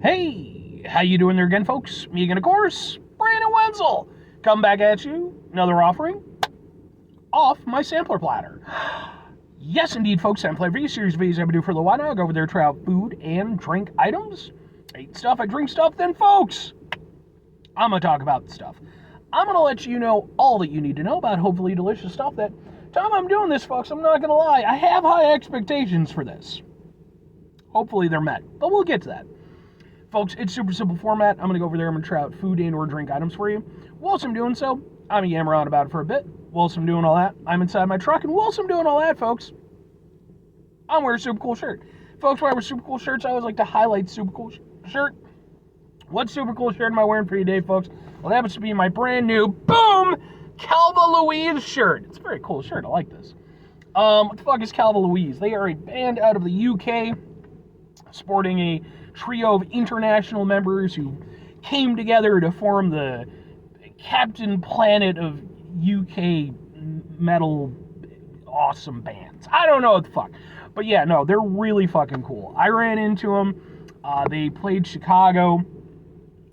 Hey, how you doing there again, folks? Me again, of course, Brandon Wenzel. Come back at you, another offering off my sampler platter. Yes, indeed, folks, I'm playing series videos I've been doing for a little while now. I go over there, try out food and drink items. I eat stuff, I drink stuff, then, folks, I'm going to talk about the stuff. I'm going to let you know all that you need to know about hopefully delicious stuff that time I'm doing this, folks, I'm not going to lie, I have high expectations for this. Hopefully they're met, but we'll get to that. Folks, it's super simple format. I'm going to go over there, I'm going to try out food and or drink items for you. Whilst I'm doing so, I'm going to yammer on about it for a bit. Whilst I'm doing all that, I'm inside my truck, and whilst I'm doing all that, folks, I'm wearing a super cool shirt. Folks, when I wear super cool shirts, I always like to highlight super cool shirt. What super cool shirt am I wearing for you today, folks? Well, that happens to be my brand new, boom, Calva Louise shirt. It's a very cool shirt. I like this. What the fuck is Calva Louise? They are a band out of the UK, sporting a trio of international members who came together to form the Captain Planet of UK metal awesome bands. I don't know what the fuck. But yeah, no, they're really fucking cool. I ran into them. They played Chicago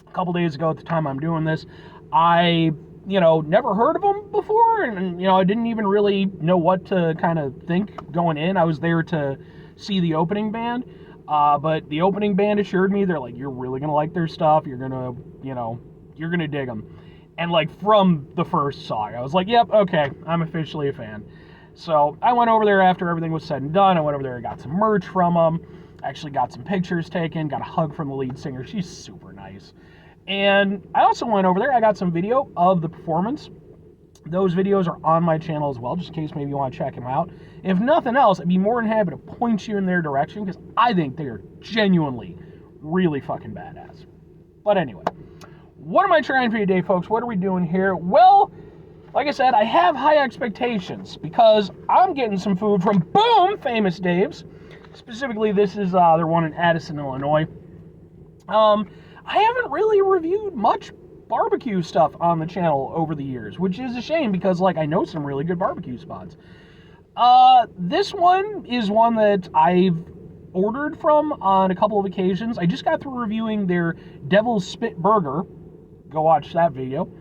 a couple days ago at the time I'm doing this. I, never heard of them before, and, I didn't even really know what to kind of think going in. I was there to see the opening band. But the opening band assured me, they're like, you're really going to like their stuff. You're going to, you're going to dig them. And like from the first song, I was like, yep, okay, I'm officially a fan. So I went over there after everything was said and done. I went over there and got some merch from them. Actually got some pictures taken, got a hug from the lead singer. She's super nice. And I also went over there. I got some video of the performance. Those videos are on my channel as well, just in case maybe you want to check them out. If nothing else, I'd be more than happy to point you in their direction, because I think they are genuinely really fucking badass. But anyway, what am I trying for you today, folks? What are we doing here? Well, like I said, I have high expectations, because I'm getting some food from, boom, Famous Dave's. Specifically, this is their one in Addison, Illinois. I haven't really reviewed much barbecue stuff on the channel over the years, which is a shame, because I know some really good barbecue spots. This one is one that I've ordered from on a couple of occasions. I just got through reviewing their Devil's Spit Burger. Go watch that video.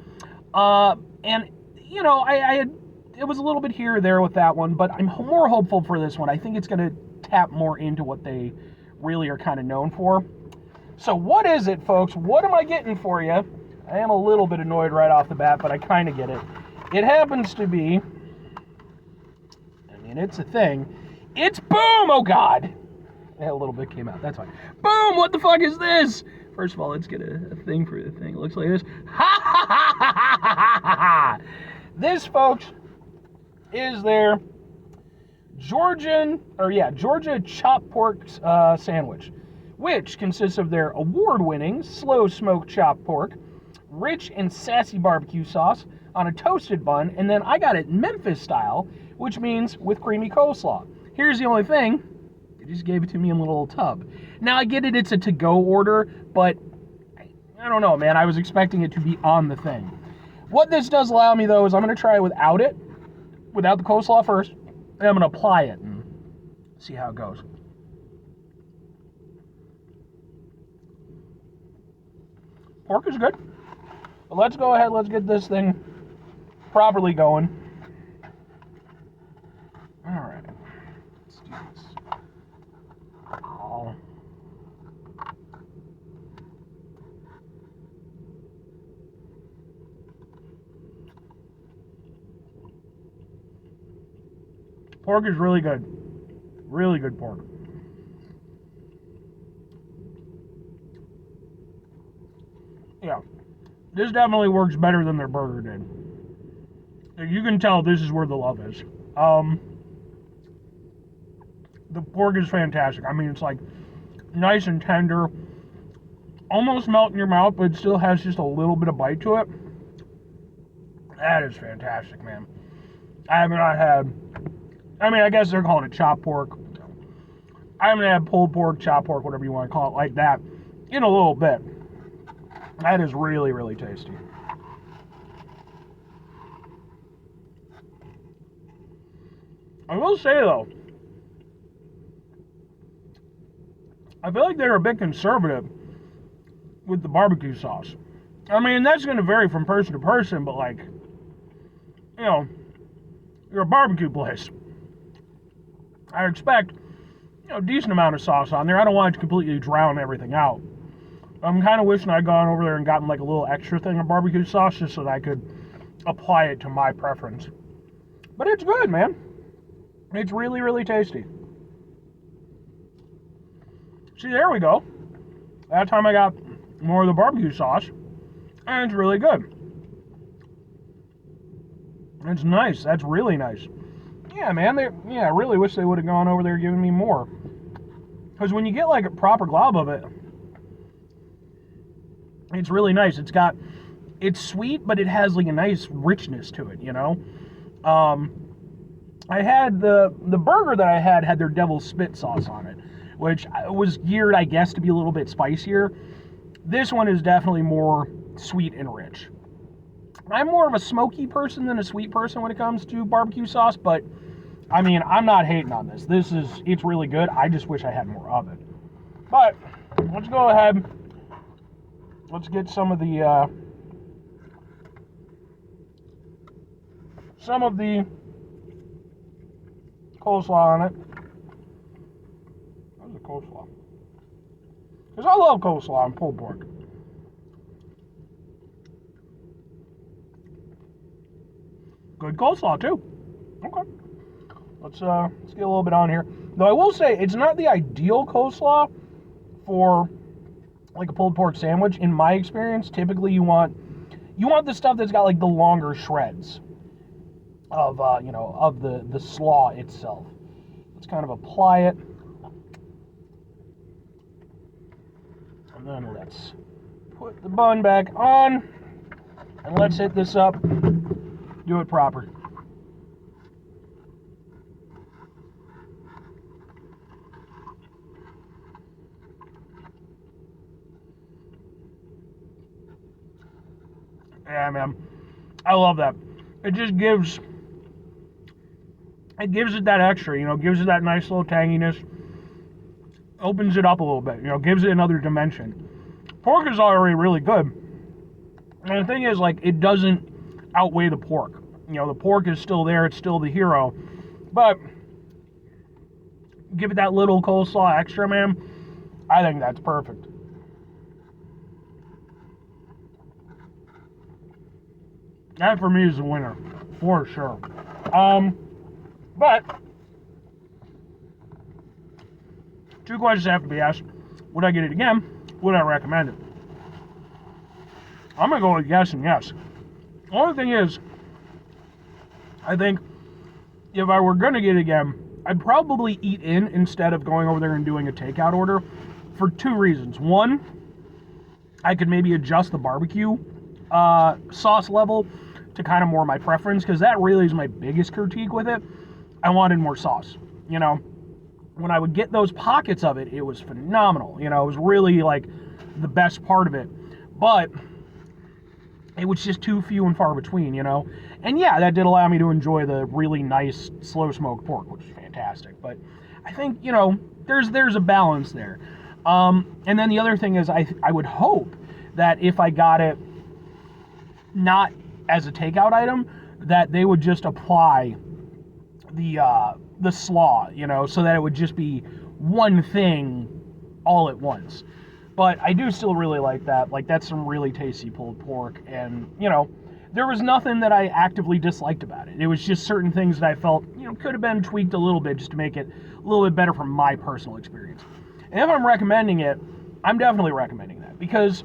And it was a little bit here or there with that one, but I'm more hopeful for this one. I think it's going to tap more into what they really are kind of known for. So what is it, folks? What am I getting for you? I am a little bit annoyed right off the bat, but I kind of get it. It happens to be, it's a thing. It's boom! Oh, God. A little bit came out. That's fine. Boom! What the fuck is this? First of all, let's get a thing for the thing. It looks like this. Ha ha ha ha ha ha ha! This, folks, is their Georgia chopped pork sandwich, which consists of their award-winning slow-smoked chopped pork, rich and sassy barbecue sauce on a toasted bun, and then I got it Memphis style, which means with creamy coleslaw. Here's the only thing, they just gave it to me in a little tub. Now I get it, it's a to-go order, but I don't know, man, I was expecting it to be on the thing. What this does allow me, though, is I'm going to try it without the coleslaw first, and I'm going to apply it and see how it goes. Pork is good. But let's go ahead, let's get this thing properly going. Alright. Let's do this. Oh. Pork is really good. Really good pork. Yeah. This definitely works better than their burger did. You can tell this is where the love is. The pork is fantastic. I mean, it's nice and tender, almost melt in your mouth, but it still has just a little bit of bite to it. That is fantastic, man. I have not had, I guess they're calling it chopped pork. I haven't had pulled pork, chopped pork, whatever you want to call it, like that in a little bit. That is really, really tasty. I will say, though, I feel like they're a bit conservative with the barbecue sauce. I mean, that's going to vary from person to person, but like, you know, you're a barbecue place. I expect, a decent amount of sauce on there. I don't want it to completely drown everything out. I'm kind of wishing I'd gone over there and gotten like a little extra thing of barbecue sauce just so that I could apply it to my preference. But it's good, man. It's really, really tasty. See, there we go. That time I got more of the barbecue sauce, and it's really good. It's nice. That's really nice. Yeah, man. I really wish they would have gone over there and given me more. Because when you get like a proper glob of it, it's really nice. It's sweet, but it has like a nice richness to it, you know? I had the burger that I had their devil's spit sauce on it, which was geared, I guess, to be a little bit spicier. This one is definitely more sweet and rich. I'm more of a smoky person than a sweet person when it comes to barbecue sauce, but I mean, I'm not hating on this. It's really good. I just wish I had more of it. But let's go ahead. Let's get some of the coleslaw on it. Where's the coleslaw? Because I love coleslaw on pulled pork. Good coleslaw too. Okay. Let's get a little bit on here. Though I will say it's not the ideal coleslaw for like a pulled pork sandwich. In my experience, typically you want the stuff that's got like the longer shreds of of the slaw itself. Let's kind of apply it. And then let's put the bun back on and let's hit this up. Do it proper. Yeah, man. I love that. It just gives it that extra, gives it that nice little tanginess. Opens it up a little bit, gives it another dimension. Pork is already really good. And the thing is, like, it doesn't outweigh the pork. The pork is still there, it's still the hero. But give it that little coleslaw extra, man. I think that's perfect. That for me is the winner, for sure. But two questions have to be asked. Would I get it again? Would I recommend it? I'm gonna go with yes and yes. The only thing is, I think if I were gonna get it again, I'd probably eat in instead of going over there and doing a takeout order for two reasons. One, I could maybe adjust the barbecue sauce level to kind of more my preference, because that really is my biggest critique with it. I wanted more sauce. When I would get those pockets of it, it was phenomenal. It was really like the best part of it. But it was just too few and far between, And yeah, that did allow me to enjoy the really nice slow smoked pork, which is fantastic. But I think, there's a balance there. And then the other thing is I would hope that if I got it not as a takeout item, that they would just apply the slaw, so that it would just be one thing all at once. But I do still really like that. Like, that's some really tasty pulled pork, and there was nothing that I actively disliked about it. It was just certain things that I felt could have been tweaked a little bit just to make it a little bit better from my personal experience. And if I'm recommending it, I'm definitely recommending that, because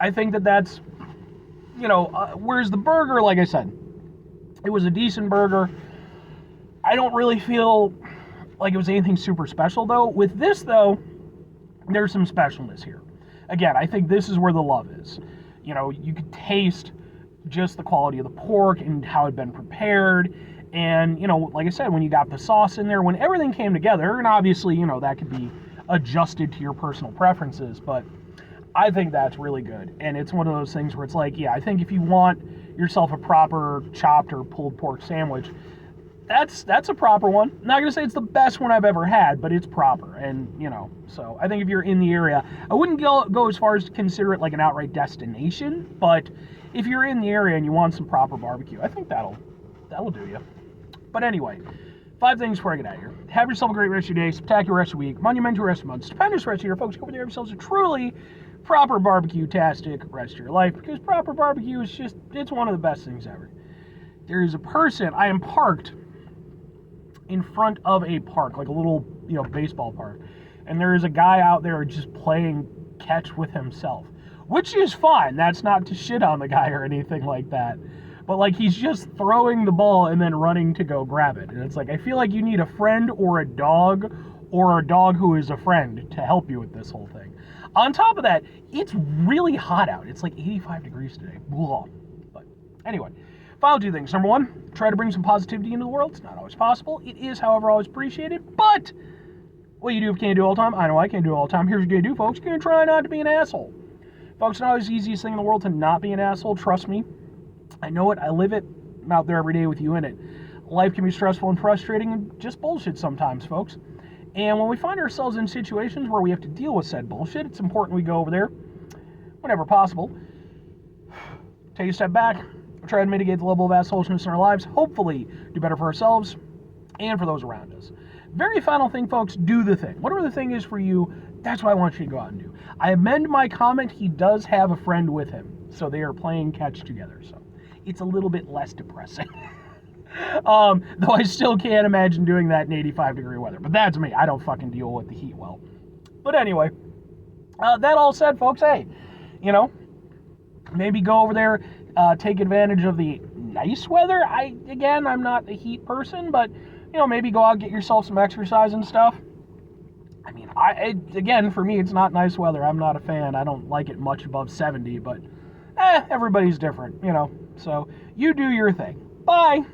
I think that's whereas the burger, like I said, it was a decent burger. I don't really feel like it was anything super special, though. With this, though, there's some specialness here. Again, I think this is where the love is. You could taste just the quality of the pork and how it had been prepared. And, like I said, when you got the sauce in there, when everything came together, and obviously, that could be adjusted to your personal preferences, but I think that's really good. And it's one of those things where it's like, yeah, I think if you want yourself a proper chopped or pulled pork sandwich, that's a proper one. I'm not gonna say it's the best one I've ever had, but it's proper, and so I think if you're in the area, I wouldn't go as far as to consider it like an outright destination, but if you're in the area and you want some proper barbecue, I think that'll do you. But anyway, 5 things before I get out of here. Have yourself a great rest of your day, spectacular rest of the week, monumental rest of the month, stupendous rest of your folks. Go over there, have yourselves a truly proper barbecue-tastic rest of your life, because proper barbecue is it's one of the best things ever. There is a person, I am parked in front of a park, like a little, baseball park, and there is a guy out there just playing catch with himself, which is fine. That's not to shit on the guy or anything like that, but like he's just throwing the ball and then running to go grab it, and it's like I feel like you need a friend or a dog who is a friend to help you with this whole thing. On top of that, it's really hot out. It's like 85 degrees today. Blah. But anyway, final 2 things. Number 1, try to bring some positivity into the world. It's not always possible. It is, however, always appreciated. But what you do can't do all the time. I know I can't do it all the time. Here's what you're going to do, folks. You're going to try not to be an asshole. Folks, it's not always the easiest thing in the world to not be an asshole. Trust me. I know it. I live it. I'm out there every day with you in it. Life can be stressful and frustrating and just bullshit sometimes, folks. And when we find ourselves in situations where we have to deal with said bullshit, it's important we go over there whenever possible. Take a step back, try to mitigate the level of assholishness in our lives, hopefully do better for ourselves and for those around us. Very final thing, folks, do the thing. Whatever the thing is for you, that's what I want you to go out and do. I amend my comment, he does have a friend with him, so they are playing catch together, so it's a little bit less depressing. Though I still can't imagine doing that in 85 degree weather. But that's me. I don't fucking deal with the heat well. But anyway, that all said, folks, hey, maybe go over there, take advantage of the nice weather. I'm not a heat person, but, maybe go out, get yourself some exercise and stuff. I mean, again, for me, it's not nice weather. I'm not a fan. I don't like it much above 70, but everybody's different, So you do your thing. Bye.